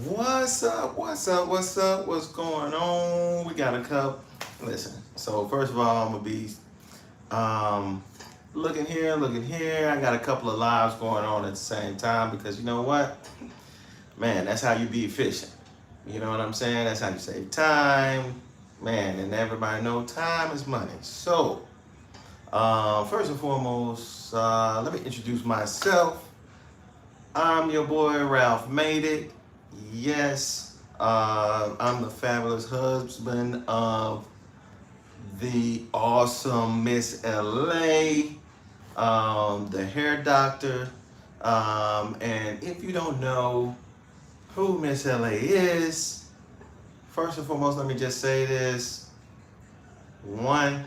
What's up? What's up? What's up? What's going on? We got a cup. Listen. So first of all, I'm gonna be um, looking here, looking here. I got a couple of lives going on at the same time because you know what, man, that's how you be efficient. You know what I'm saying? That's how you save time, man. And everybody know time is money. So first and foremost, let me introduce myself. I'm your boy Ralph Made It. Yes, I'm the fabulous husband of the awesome Miss LA, the hair doctor. And if you don't know who Miss LA is, first and foremost, let me just say this. One,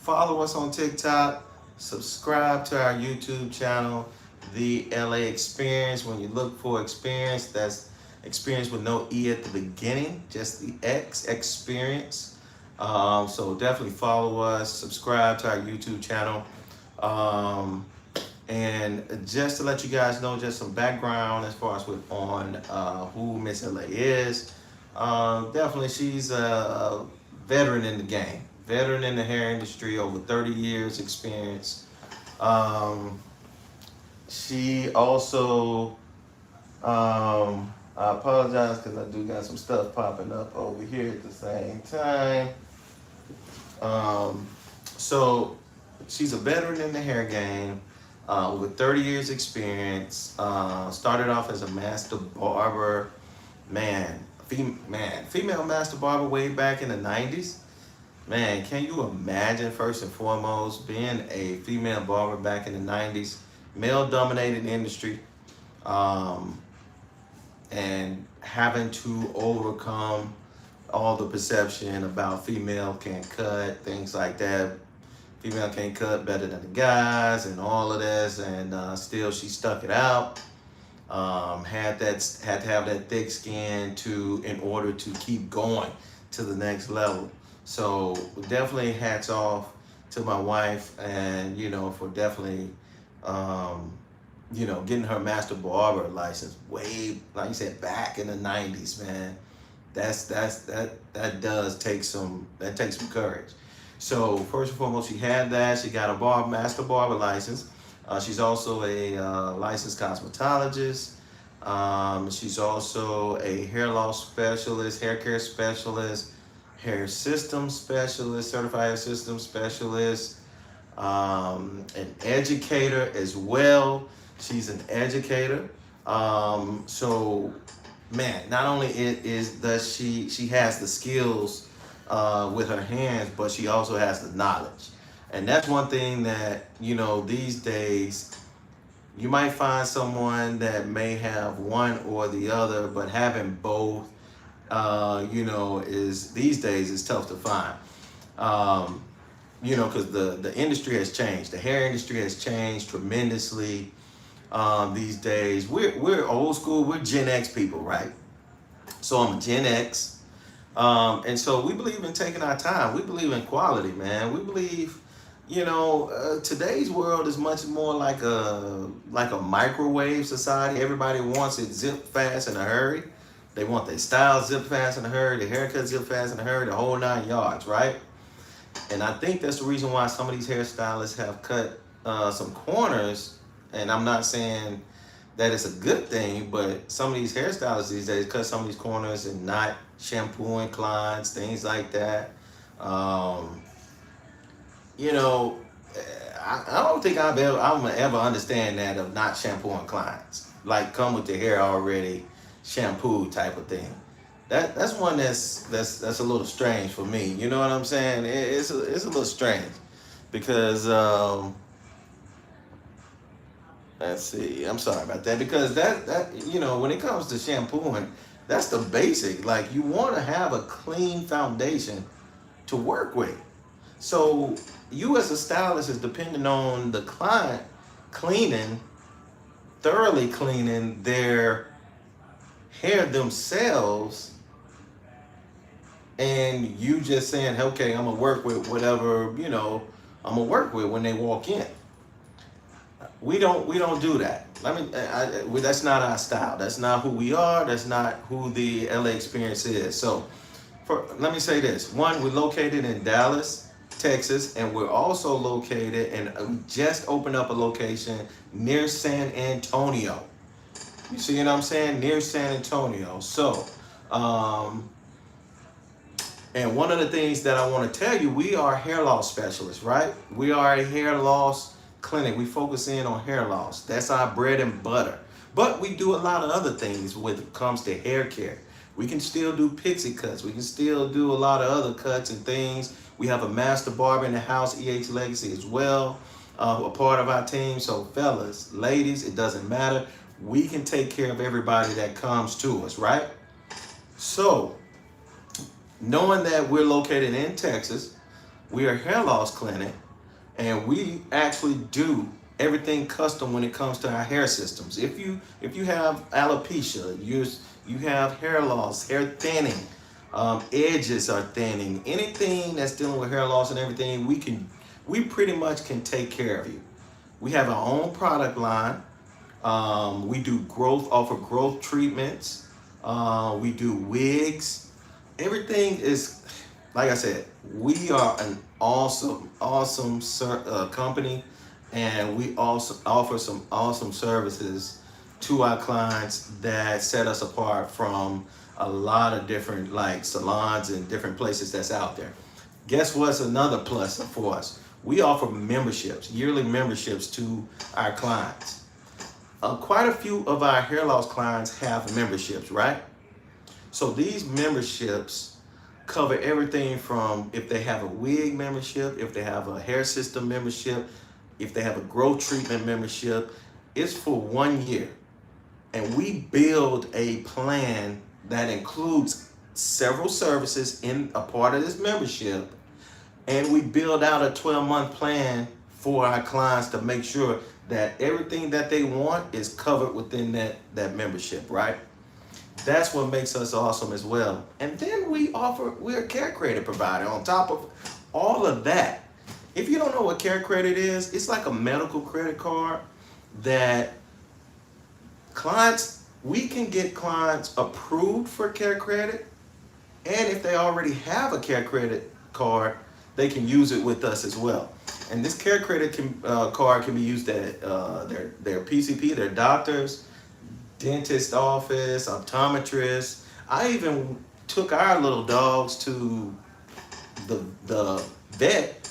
follow us on TikTok, subscribe to our YouTube channel, the LA Experience. When you look for experience, that's experience with no E at the beginning, just the X, Experience. So definitely follow us, subscribe to our YouTube channel. Um, and just to let you guys know, just some background as far as with on who Miss LA is. Definitely, she's a veteran in the game, veteran in the hair industry, over 30 years experience. Um, she also, I apologize because I do got some stuff popping up over here at the same time. Um, so she's a veteran in the hair game with 30 years experience. Started off as a master barber, female master barber way back in the 90s. Man, can you imagine first and foremost being a female barber back in the 90s, male dominated industry, um, and having to overcome all the perception about female can't cut, things like that. Female can't cut better than the guys and all of this, and still she stuck it out. Had to have that thick skin to in order to keep going to the next level. So definitely hats off to my wife, and for definitely getting her master barber license way, like you said, back in the 90s, man. That does take some courage. So first and foremost, she had that. She got a master barber license. She's also a licensed cosmetologist. She's also a hair loss specialist, hair care specialist, hair system specialist, certified hair system specialist, an educator as well. She's an educator. So man, not only does she has the skills with her hands, but she also has the knowledge. And that's one thing that, these days you might find someone that may have one or the other, but having both, is these days is tough to find. Because the industry has changed. The hair industry has changed tremendously these days. We're old school. We're Gen X people, right? So I'm a Gen X. And so we believe in taking our time. We believe in quality, man. We believe, today's world is much more like a microwave society. Everybody wants it zip fast in a hurry. They want their style zip fast in a hurry, their haircut zip fast in a hurry, the whole 9 yards, right? And I think that's the reason why some of these hairstylists have cut some corners. And I'm not saying that it's a good thing, but some of these hairstylists these days cut some of these corners and not shampooing clients, things like that. Um, I don't think I'm gonna ever understand that of not shampooing clients. Like come with the hair already shampooed type of thing. That's one that's a little strange for me. You know what I'm saying? It's a little strange because let's see. I'm sorry about that because that when it comes to shampooing, that's the basic. Like you want to have a clean foundation to work with. So you as a stylist is depending on the client cleaning, thoroughly cleaning their hair themselves, and you just saying, okay, I'm gonna work with whatever I'm gonna work with when they walk in. We don't do that. That's not our style. That's not who we are. That's not who the LA Experience is. So, let me say this. One, we're located in Dallas, Texas, and we're also located, and we just opened up a location near San Antonio. You see what I'm saying? Near San Antonio. So, and one of the things that I want to tell you, we are hair loss specialists, right? We are a hair loss clinic. We focus in on hair loss. That's our bread and butter. But we do a lot of other things when it comes to hair care. We can still do pixie cuts. We can still do a lot of other cuts and things. We have a master barber in the house, EH Legacy, as well, a part of our team. So fellas, ladies, it doesn't matter. We can take care of everybody that comes to us, right? So, knowing that we're located in Texas, we are a hair loss clinic, and we actually do everything custom when it comes to our hair systems. If you have alopecia, you have hair loss, hair thinning, edges are thinning, anything that's dealing with hair loss and everything, we pretty much can take care of you. We have our own product line. We do offer growth treatments. We do wigs. Everything is, like I said, we are an awesome company, and we also offer some awesome services to our clients that set us apart from a lot of different salons and different places that's out there. Guess what's another plus for us? We offer memberships, yearly memberships to our clients. Quite a few of our hair loss clients have memberships, right? So these memberships cover everything from if they have a wig membership, if they have a hair system membership, if they have a growth treatment membership. It's for 1 year. And we build a plan that includes several services in a part of this membership. And we build out a 12-month plan for our clients to make sure that everything that they want is covered within that membership, right? That's what makes us awesome as well. And then we're a care credit provider on top of all of that. If you don't know what care credit is, it's like a medical credit card that we can get clients approved for care credit. And if they already have a care credit card, they can use it with us as well. And this care credit card can be used at their PCP, their doctors, dentist office, optometrist. I even took our little dogs to the vet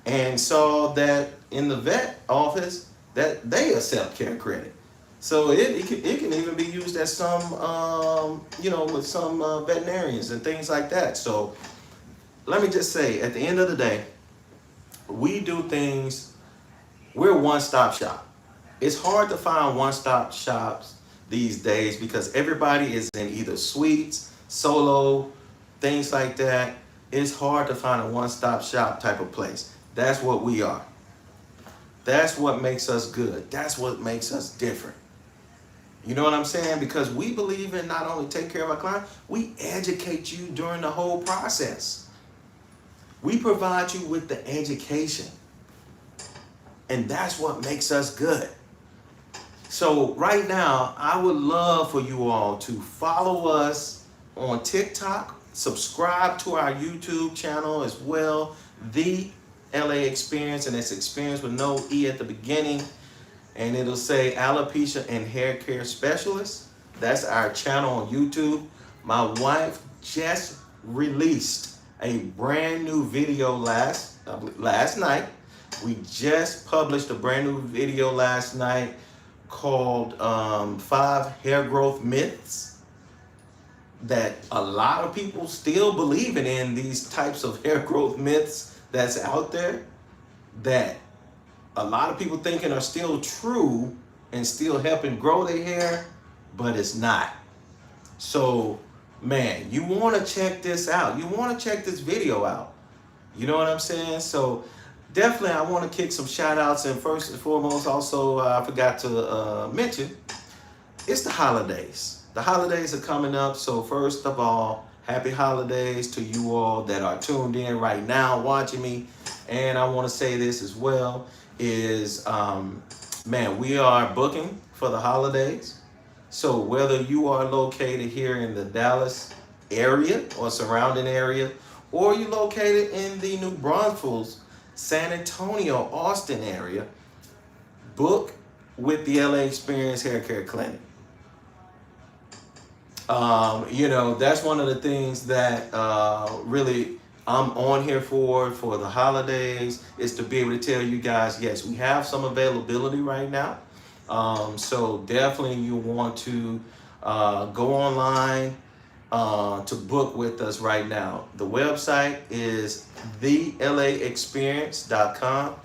and saw that in the vet office that they accept care credit. So it can even be used as some, with some veterinarians and things like that. So let me just say, at the end of the day, we do things, we're a one-stop shop. It's hard to find one-stop shops these days because everybody is in either suites, solo, things like that. It's hard to find a one-stop shop type of place. That's what we are. That's what makes us good. That's what makes us different. You know what I'm saying? Because we believe in not only take care of our client, we educate you during the whole process. We provide you with the education. And that's what makes us good. So right now, I would love for you all to follow us on TikTok, subscribe to our YouTube channel as well, The LA Experience, and it's Experience with no E at the beginning. And it'll say Alopecia and Hair Care Specialist. That's our channel on YouTube. My wife just released a brand new video last night. We just published a brand new video last night called 5 Hair Growth Myths that a lot of people still believing in, these types of hair growth myths that's out there that a lot of people thinking are still true and still helping grow their hair, but it's not. So, man, you want to check this out. You want to check this video out. You know what I'm saying? So, definitely, I want to kick some shout outs. And first and foremost, also, I forgot to mention, it's the holidays. The holidays are coming up. So, first of all, happy holidays to you all that are tuned in right now watching me. And I want to say this as well, is Man, we are booking for the holidays. So whether you are located here in the Dallas area or surrounding area, or you're located in the New Braunfels, San Antonio, Austin area, book with the LA Xperience Haircare Clinic. That's one of the things that really I'm on here for the holidays, is to be able to tell you guys, yes, we have some availability right now. So definitely you want to go online to book with us right now. The website is thelaexperience.com.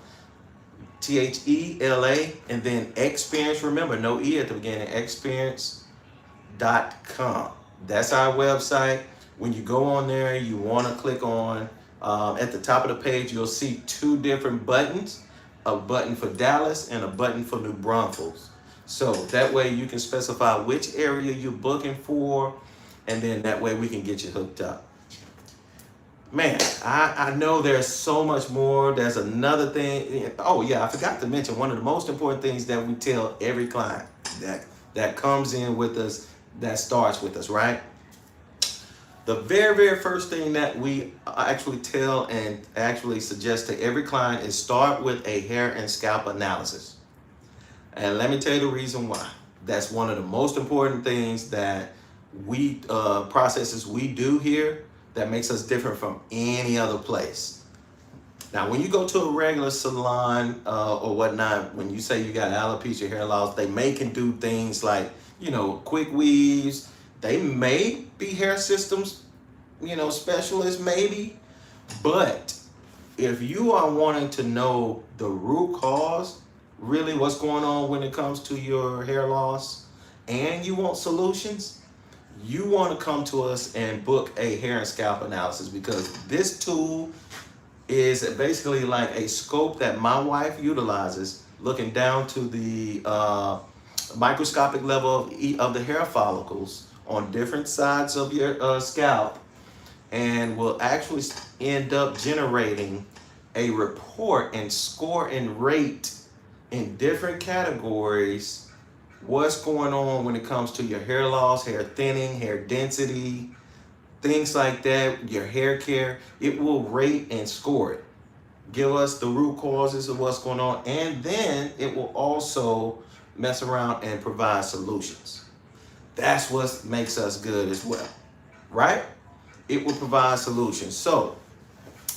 THELA, and then Xperience, remember, no E at the beginning, Xperience.com. That's our website. When you go on there, you want to click on, at the top of the page, you'll see two different buttons, a button for Dallas and a button for New Braunfels. So that way you can specify which area you're booking for, and then that way we can get you hooked up. Man, I know there's so much more. There's another thing. Oh yeah, I forgot to mention one of the most important things that we tell every client that comes in with us, that starts with us, right? The very, very first thing that we actually tell and actually suggest to every client is start with a hair and scalp analysis. And let me tell you the reason why. That's one of the most important things that processes we do here that makes us different from any other place. Now, when you go to a regular salon or whatnot, when you say you got alopecia hair loss, they can do things like, quick weaves. They may be hair systems, specialists maybe. But if you are wanting to know the root cause, really what's going on when it comes to your hair loss, and you want solutions, you want to come to us and book a hair and scalp analysis, because this tool is basically like a scope that my wife utilizes, looking down to the microscopic level of the hair follicles on different sides of your scalp, and will actually end up generating a report and score and rate in different categories what's going on when it comes to your hair loss, hair thinning, hair density, things like that, your hair care. It will rate and score it, give us the root causes of what's going on, and then it will also mess around and provide solutions. That's what makes us good as well, right? It will provide solutions. So,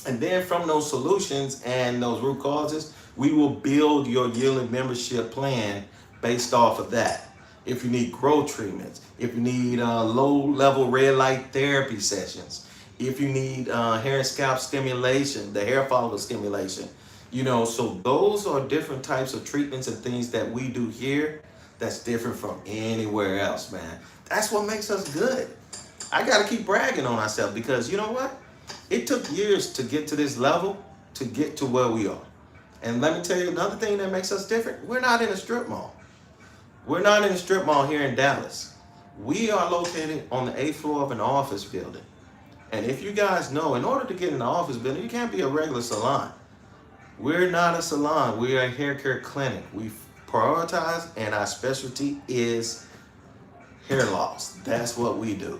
and then from those solutions and those root causes, we will build your yearly membership plan based off of that. If you need growth treatments, if you need low-level red light therapy sessions, if you need hair and scalp stimulation, the hair follicle stimulation, so those are different types of treatments and things that we do here that's different from anywhere else, man. That's what makes us good. I got to keep bragging on ourselves, because you know what? It took years to get to this level, to get to where we are. And let me tell you another thing that makes us different. We're not in a strip mall. We're not in a strip mall here in Dallas. We are located on the 8th floor of an office building. And if you guys know, in order to get in the office building, you can't be a regular salon. We're not a salon. We are a hair care clinic. We prioritize, and our specialty is hair loss. That's what we do.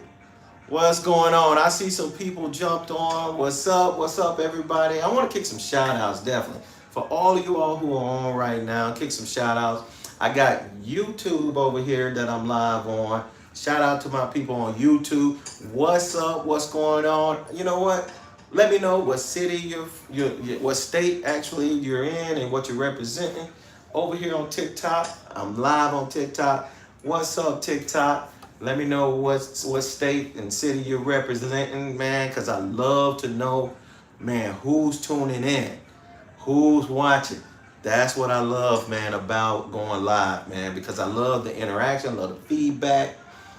What's going on? I see some people jumped on. What's up? What's up, everybody? I want to kick some shout outs, definitely. For all of you all who are on right now, kick some shout outs. I got YouTube over here that I'm live on. Shout out to my people on YouTube. What's up? What's going on? You know what? Let me know what city what state actually you're in and what you're representing. Over here on TikTok, I'm live on TikTok. What's up, TikTok? Let me know what state and city you're representing, man, because I love to know, man, who's tuning in, who's watching. That's what I love, man, about going live, man, because I love the interaction, I love the feedback.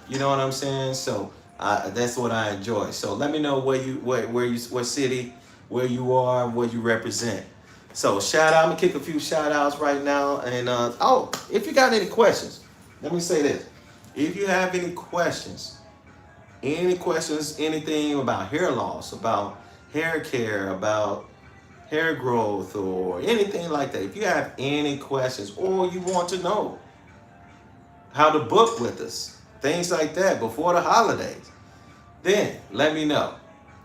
You know what I'm saying? So that's what I enjoy. So let me know what city, where you are, what you represent. So shout out. I'm gonna kick a few shout outs right now. And if you got any questions, let me say this. If you have any questions, anything about hair loss, about hair care, about hair growth or anything like that, if you have any questions or you want to know how to book with us, things like that before the holidays, then let me know.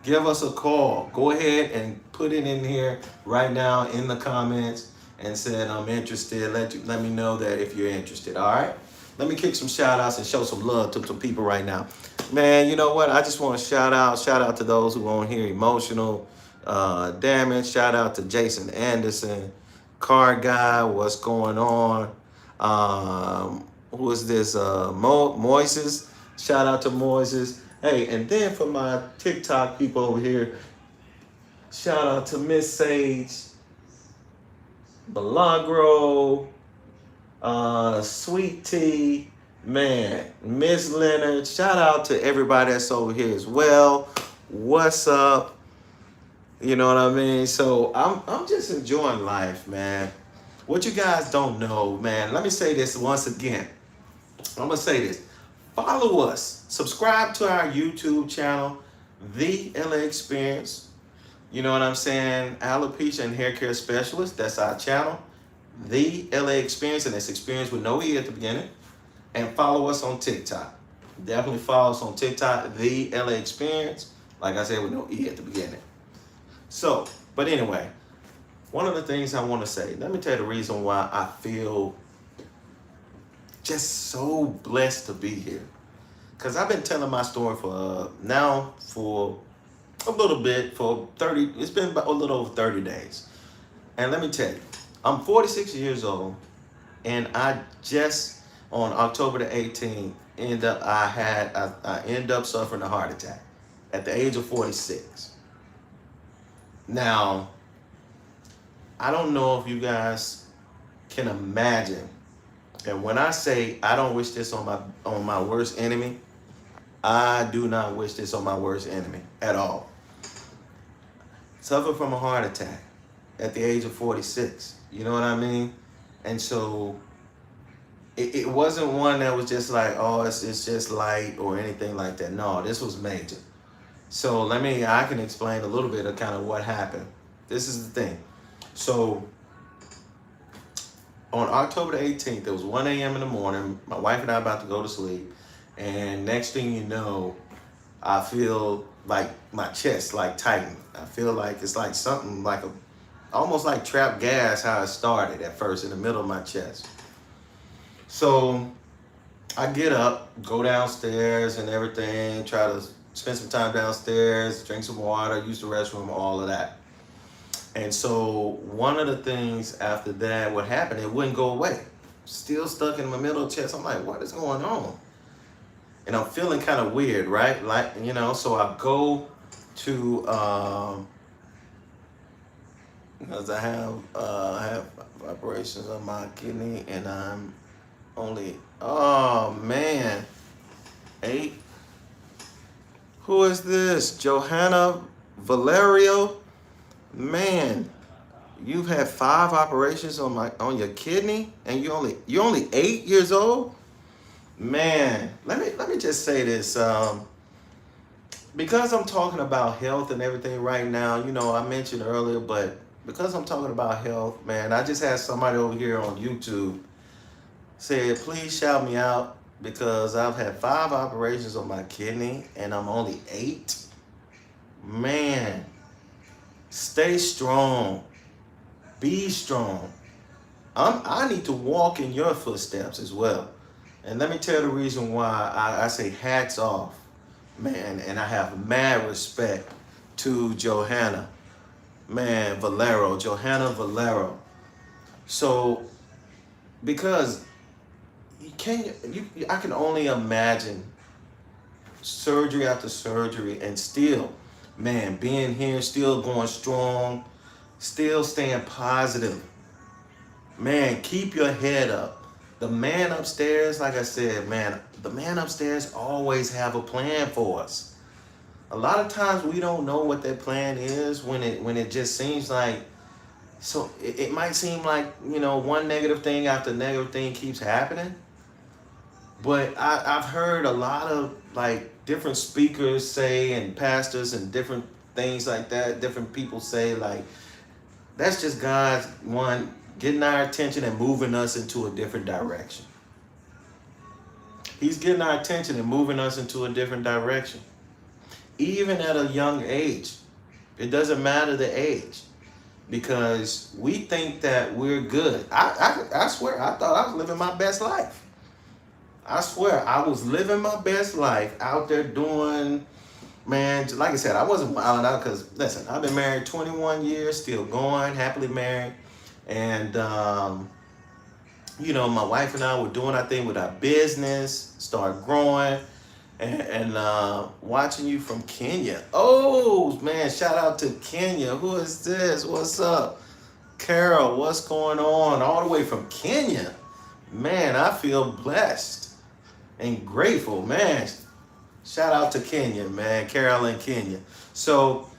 Give us a call. Go ahead and put it in here right now in the comments and said I'm interested. Let me know that if you're interested. All right. Let me kick some shout outs and show some love to some people right now. Man, you know what? I just want to shout out to those who are on here. Emotional damage. Shout out to Jason Anderson, Car Guy. What's going on? Who is this? Moises. Shout out to Moises. Hey, and then for my TikTok people over here, shout out to Miss Sage, Milagro, Sweet Tea, man, Miss Leonard. Shout out to everybody that's over here as well. What's up? You know what I mean? So I'm just enjoying life, man. What you guys don't know, man, let me say this once again. I'm gonna say this. Follow us. Subscribe to our YouTube channel, The LA Xperience. You know what I'm saying? Alopecia and Hair Care Specialist. That's our channel. The LA Xperience, and it's Xperience with no E at the beginning. And follow us on TikTok. Definitely follow us on TikTok, The LA Xperience. Like I said, with no E at the beginning. So, but anyway, one of the things I want to say, let me tell you the reason why I feel just so blessed to be here. Because I've been telling my story for a little bit, it's been about a little over 30 days. And let me tell you, I'm 46 years old, and I just, on October the 18th, I ended up suffering a heart attack at the age of 46. Now, I don't know if you guys can imagine. And when I say I don't wish this on my worst enemy, I do not wish this on my worst enemy at all. Suffered from a heart attack at the age of 46. You know what I mean? And so it wasn't one that was just like, oh, it's just light or anything like that. No, this was major. So I can explain a little bit of kind of what happened. This is the thing. So on October the 18th, it was 1 a.m. in the morning. My wife and I about to go to sleep. And next thing you know, I feel like my chest like tighten. I feel like it's like something like almost like trapped gas, how it started at first in the middle of my chest. So I get up, go downstairs and everything, try to spend some time downstairs, drink some water, use the restroom, all of that. And so one of the things after that, what happened, it wouldn't go away. Still stuck in my middle chest. I'm like, what is going on? And I'm feeling kind of weird, right? Like, you know, so I go to, because I have operations on my kidney, and I'm only, oh man, 8. Who is this? Johanna Valerio? Man, you've had 5 operations on your kidney, and you're only 8 years old? Man, let me just say this. Because I'm talking about health and everything right now, you know, I mentioned earlier, but because I'm talking about health, man, I just had somebody over here on YouTube said, please shout me out because I've had 5 operations on my kidney and I'm only 8. Man, stay strong. Be strong. I need to walk in your footsteps as well. And let me tell you the reason why I say hats off, man, and I have mad respect to Johanna, man, Johanna Valero. So, because I can only imagine surgery after surgery and still, man, being here, still going strong, still staying positive. Man, keep your head up. The man upstairs, like I said, man, the man upstairs always have a plan for us. A lot of times we don't know what that plan is when it just seems like, so it might seem like, you know, one negative thing after negative thing keeps happening. But I've heard a lot of like different speakers say, and pastors and different things like that, different people say like, That's just God's one getting our attention and moving us into a different direction. He's getting our attention and moving us into a different direction. Even at a young age. It doesn't matter the age. Because we think that we're good. I swear, I thought I was living my best life. I swear, I was living my best life out there doing, man, like I said, I wasn't wilding out because, listen, I've been married 21 years, still going, happily married. And, my wife and I were doing our thing with our business, started growing, and watching you from Kenya. Oh, man, shout out to Kenya. Who is this? What's up? Carol, what's going on? All the way from Kenya. Man, I feel blessed and grateful, man. Shout out to Kenya, man. Carol in Kenya. So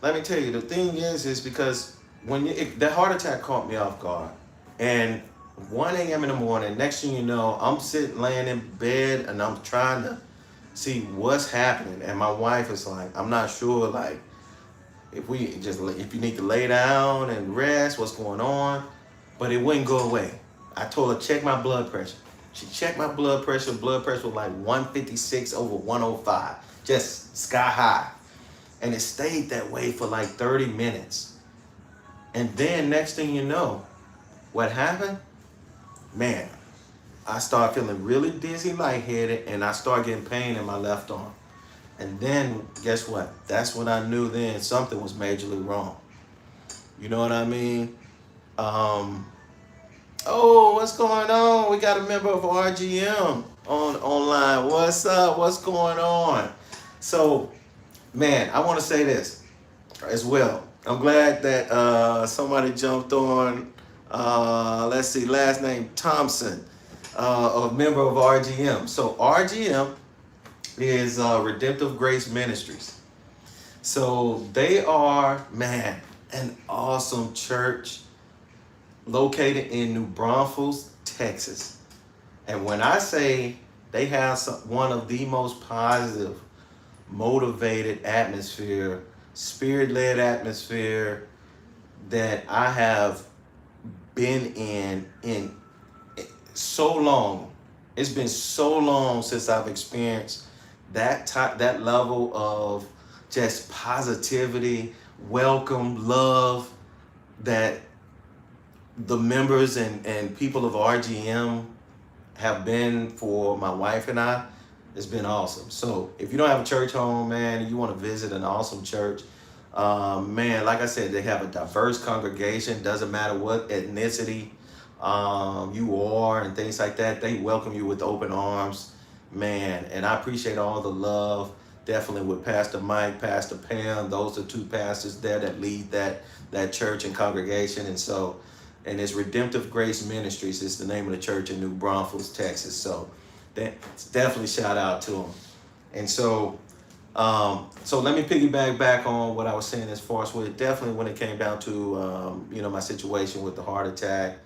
let me tell you, the thing is because when that heart attack caught me off guard, and 1 a.m. in the morning, next thing you know, I'm laying in bed and I'm trying to see what's happening. And my wife is like, I'm not sure, like, if you need to lay down and rest, what's going on? But it wouldn't go away. I told her, check my blood pressure. She checked my blood pressure. Blood pressure was like 156 over 105, just sky high. And it stayed that way for like 30 minutes. And then next thing you know, what happened? Man, I started feeling really dizzy, lightheaded, and I started getting pain in my left arm. And then, guess what? That's when I knew then something was majorly wrong. You know what I mean? Oh, what's going on? We got a member of RGM online. What's up? What's going on? So, man, I want to say this as well. I'm glad that somebody jumped on. Let's see, last name Thompson, a member of RGM. So RGM is Redemptive Grace Ministries. So they are, man, an awesome church located in New Braunfels, Texas. And when I say they have one of the most positive, motivated atmosphere, spirit-led atmosphere that I have been in so long. It's been so long since I've experienced that level of just positivity, welcome, love that the members and people of RGM have been for my wife and I. It's been awesome. So if you don't have a church home, man, and you want to visit an awesome church, man, like I said, they have a diverse congregation. Doesn't matter what ethnicity you are and things like that. They welcome you with open arms, man. And I appreciate all the love. Definitely with Pastor Mike, Pastor Pam. Those are two pastors there that lead that church and congregation. And it's Redemptive Grace Ministries is the name of the church in New Braunfels, Texas. So definitely shout out to them. And so let me piggyback back on what I was saying as far as definitely when it came down to, my situation with the heart attack,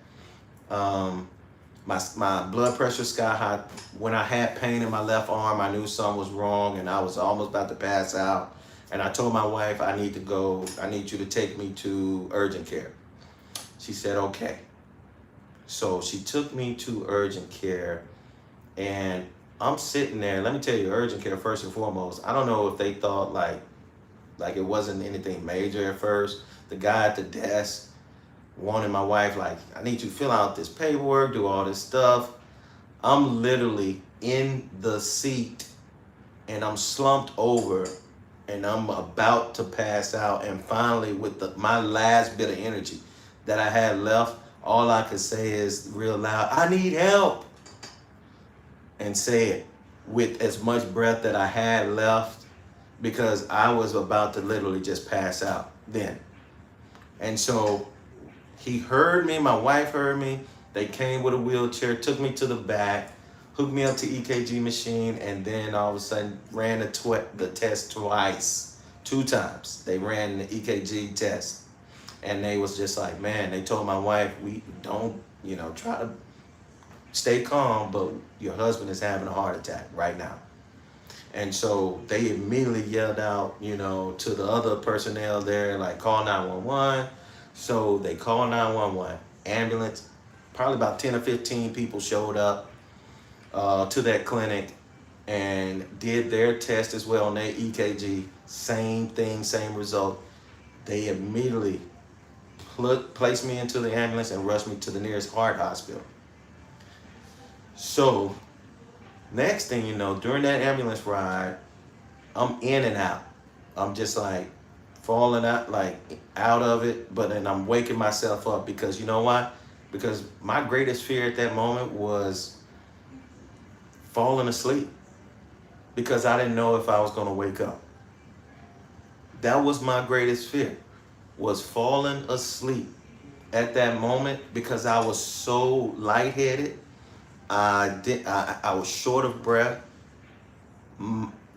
my blood pressure sky high. When I had pain in my left arm, I knew something was wrong and I was almost about to pass out. And I told my wife, I need you to take me to urgent care. She said, okay. So she took me to urgent care, and I'm sitting there. Let me tell you, urgent care, first and foremost, I don't know if they thought like it wasn't anything major at first. The guy at the desk wanted my wife, like, I need you to fill out this paperwork, do all this stuff. I'm literally in the seat, and I'm slumped over, and I'm about to pass out. And finally, with my last bit of energy that I had left, all I could say is real loud, I need help. And say it with as much breath that I had left, because I was about to literally just pass out then. And so he heard me, my wife heard me. They came with a wheelchair, took me to the back, hooked me up to EKG machine, and then all of a sudden ran the test twice, 2 times. They ran the EKG test. And they was just like, man, they told my wife, we don't, try to stay calm, but your husband is having a heart attack right now. And so they immediately yelled out, to the other personnel there, like, call 911. So they called 911, ambulance, probably about 10 or 15 people showed up to that clinic and did their test as well on their EKG. Same thing, same result. They immediately placed me into the ambulance and rushed me to the nearest heart hospital. So next thing you know, during that ambulance ride, I'm in and out. I'm just like falling out, like out of it, but then I'm waking myself up because you know why? Because my greatest fear at that moment was falling asleep because I didn't know if I was going to wake up. That was my greatest fear, was falling asleep at that moment because I was so lightheaded. I was short of breath.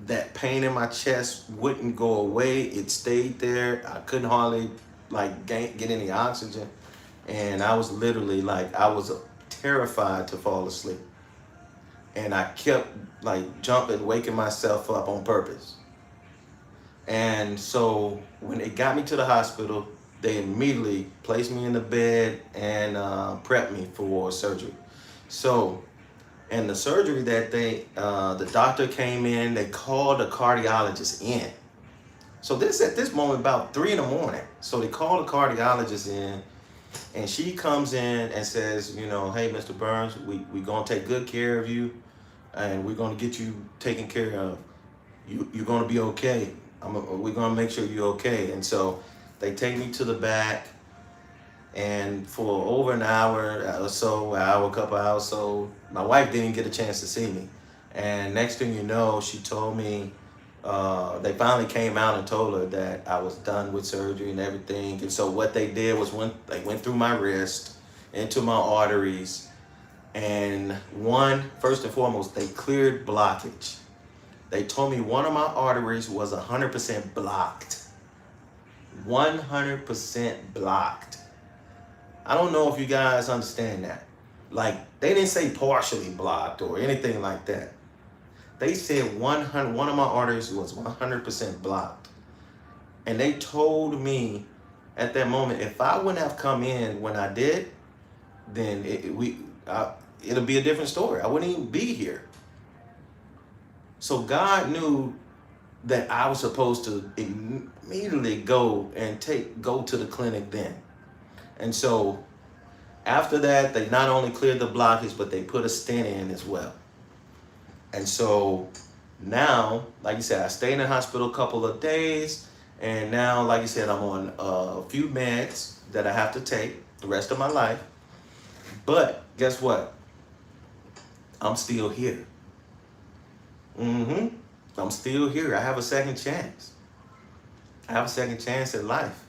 That pain in my chest wouldn't go away. It stayed there. I couldn't hardly get any oxygen. And I was literally I was terrified to fall asleep. And I kept jumping, waking myself up on purpose. And so when they got me to the hospital, they immediately placed me in the bed and prepped me for surgery. So, and the surgery that the doctor came in, they called the cardiologist in. So this at this moment about 3 in the morning. So they called the cardiologist in, and she comes in and says, hey, Mr. Burns, we're gonna take good care of you, and we're gonna get you taken care of. You're gonna be okay. We're gonna make sure you're okay. And so they take me to the back, and for over an hour or so, a couple hours, so my wife didn't get a chance to see me. And next thing you know, she told me, they finally came out and told her that I was done with surgery and everything. And so what they did was they went through my wrist, into my arteries, and first and foremost, they cleared blockage. They told me one of my arteries was 100% blocked. 100% blocked. I don't know if you guys understand that. They didn't say partially blocked or anything like that. They said one of my arteries was 100% blocked. And they told me at that moment, if I wouldn't have come in when I did, then it'll be a different story. I wouldn't even be here. So God knew that I was supposed to immediately go to the clinic then. And so after that, they not only cleared the blockage, but they put a stent in as well. And so now, like you said, I stayed in the hospital a couple of days. And now, like you said, I'm on a few meds that I have to take the rest of my life. But guess what? I'm still here. I'm still here. I have a second chance. I have a second chance at life.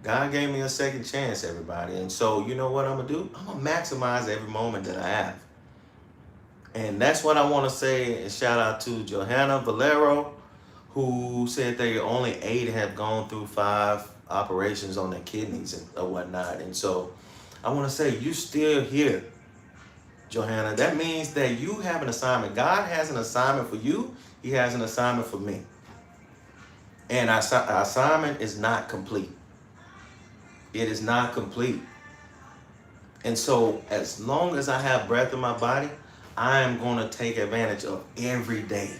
God gave me a second chance, everybody. And so, you know what I'm going to do? I'm going to maximize every moment that I have. And that's what I want to say, and shout out to Johanna Valero, who said they only 8 have gone through 5 operations on their kidneys and whatnot. And so I want to say, you still here, Johanna. That means that you have an assignment. God has an assignment for you. He has an assignment for me. And our assignment is not complete. It is not complete. And so as long as I have breath in my body, I am going to take advantage of every day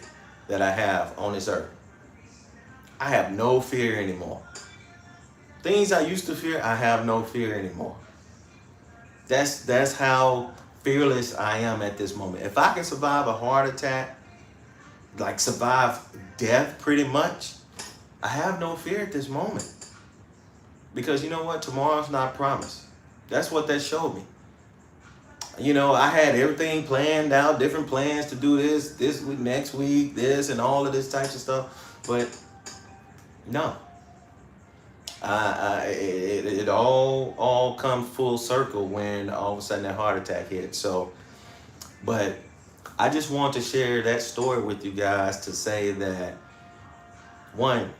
that I have on this earth. I have no fear anymore. Things I used to fear, I have no fear anymore. That's how fearless I am at this moment. If I can survive a heart attack, survive death pretty much, I have no fear at this moment. Because you know what? Tomorrow's not promised. That's what that showed me. I had everything planned out, different plans to do this week, next week, this and all of this types of stuff. But no. It all comes full circle when all of a sudden that heart attack hit. So, but I just want to share that story with you guys to say that, one,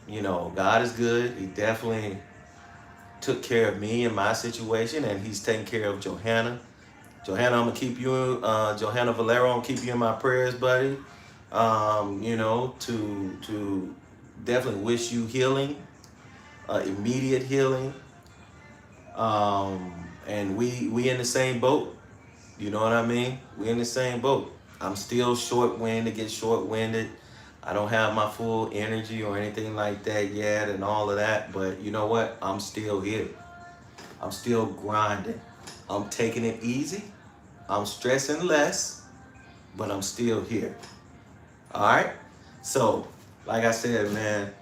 God is good. He definitely took care of me in my situation, and he's taking care of Johanna. Johanna, I'm gonna keep you, Johanna Valero, I'm gonna keep you in my prayers, buddy. To definitely wish you healing, immediate healing. And we in the same boat. You know what I mean? We in the same boat. I'm still short-winded, get short-winded. I don't have my full energy or anything like that yet and all of that. But you know what? I'm still here. I'm still grinding. I'm taking it easy. I'm stressing less, but I'm still here. All right? So, like I said, man,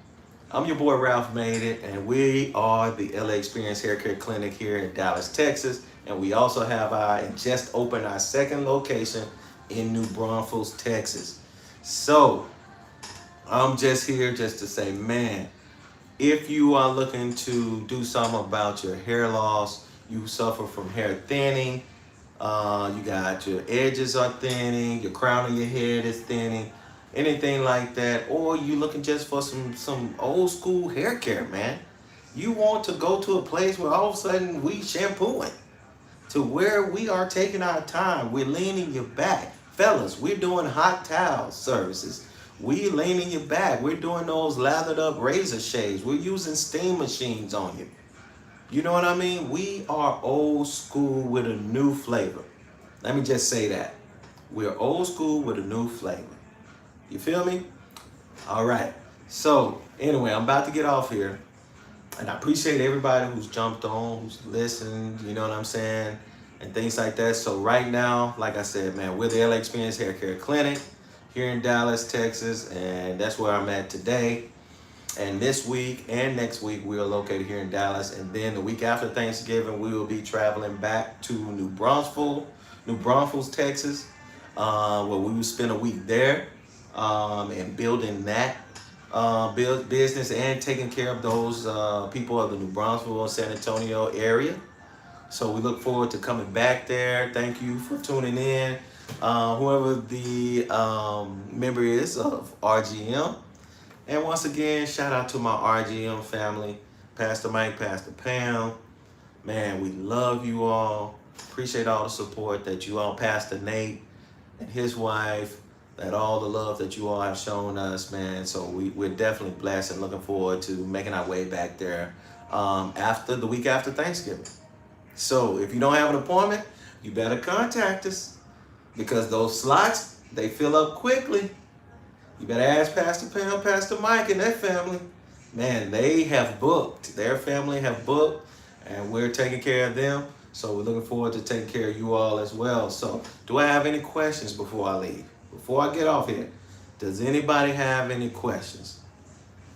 I'm your boy Ralph Made It, and we are the LA Xperience Haircare Clinic here in Dallas, Texas. And we also have just opened our second location in New Braunfels, Texas. So, I'm just here just to say, man, if you are looking to do something about your hair loss, you suffer from hair thinning, you got your edges are thinning, your crown of your head is thinning, anything like that, or you looking just for some old school hair care, man. You want to go to a place where all of a sudden we shampooing, to where we are taking our time, we're leaning your back. Fellas, we're doing hot towel services. We leaning your back. We're doing those lathered up razor shaves. We're using steam machines on you. You know what I mean? We are old school with a new flavor. Let me just say that. We're old school with a new flavor. You feel me? All right. So, anyway, I'm about to get off here. And I appreciate everybody who's jumped on, who's listened, you know what I'm saying? And things like that. So right now, like I said, man, we're the LA Xperience Haircare Clinic here in Dallas, Texas. And that's where I'm at today. And this week and next week, we are located here in Dallas. And then the week after Thanksgiving, we will be traveling back to New Braunfels, Texas, where we will spend a week there and building that build business and taking care of those people of the New Braunfels, San Antonio area. So we look forward to coming back there. Thank you for tuning in. Whoever the member is of RGM. And once again, shout out to my RGM family, Pastor Mike, Pastor Pam. Man, we love you all. Appreciate all the support that you all, Pastor Nate and his wife, that all the love that you all have shown us, man. So we're definitely blessed and looking forward to making our way back there after the week after Thanksgiving. So if you don't have an appointment, you better contact us, because those slots, they fill up quickly. You better ask Pastor Pam, Pastor Mike, and their family. Man, they have booked. Their family have booked, and we're taking care of them. So we're looking forward to taking care of you all as well. So do I have any questions before I leave? Before I get off here, does anybody have any questions?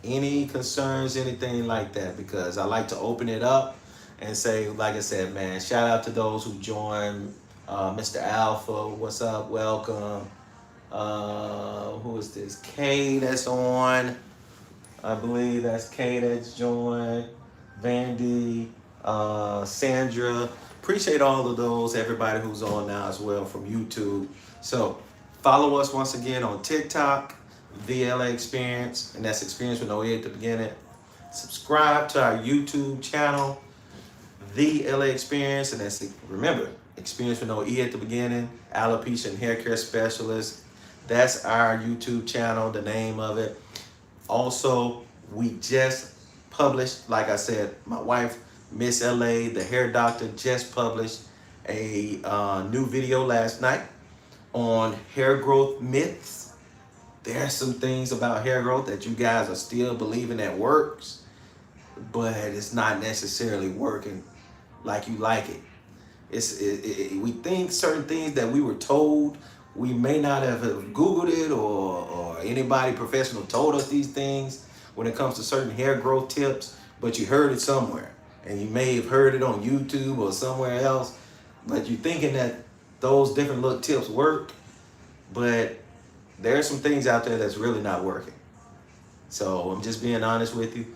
Any concerns, anything like that? Because I like to open it up and say, like I said, man, shout out to those who joined. Mr. Alpha, what's up? Welcome. Who is this? Kay that's on. I believe that's Kay that's joined. Vandy, Sandra. Appreciate all of those, everybody who's on now as well from YouTube. So follow us once again on TikTok, the LA Xperience, and that's Xperience with no E at the beginning. Subscribe to our YouTube channel, the LA Xperience, and that's, remember, Xperience with no E at the beginning, Alopecia and Hair Care Specialist. That's our YouTube channel, the name of it. Also, we just published, like I said, my wife, Miss LA, the hair doctor, just published a new video last night on hair growth myths. There's some things about hair growth that you guys are still believing that works, but it's not necessarily working like you like it. We think certain things that we were told, we may not have Googled it or anybody professional told us these things when it comes to certain hair growth tips, but you heard it somewhere. And you may have heard it on YouTube or somewhere else, but you're thinking that those different little tips work, but there are some things out there that's really not working. So I'm just being honest with you.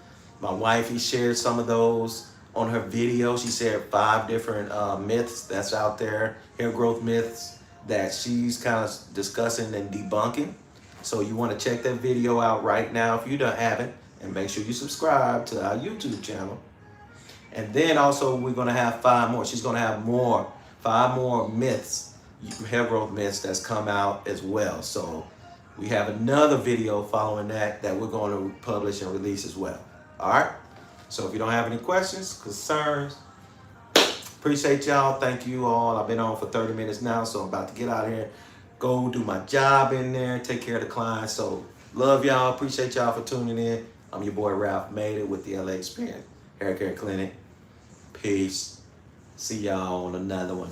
My wife, he shared some of those on her video. She shared 5 different myths that's out there, hair growth myths that she's kind of discussing and debunking. So you want to check that video out right now if you don't have it, and make sure you subscribe to our YouTube channel. And then also we're going to have 5 more. She's going to have 5 more myths, hair growth myths that's come out as well. So we have another video following that we're going to publish and release as well. All right. So if you don't have any questions, concerns, Appreciate y'all. Thank you all. I've been on for 30 minutes now, so I'm about to get out here, go do my job in there, take care of the clients. So love y'all. Appreciate y'all for tuning in. I'm your boy Ralph Made It with the LA Xperience Haircare Clinic. Peace. See y'all on another one.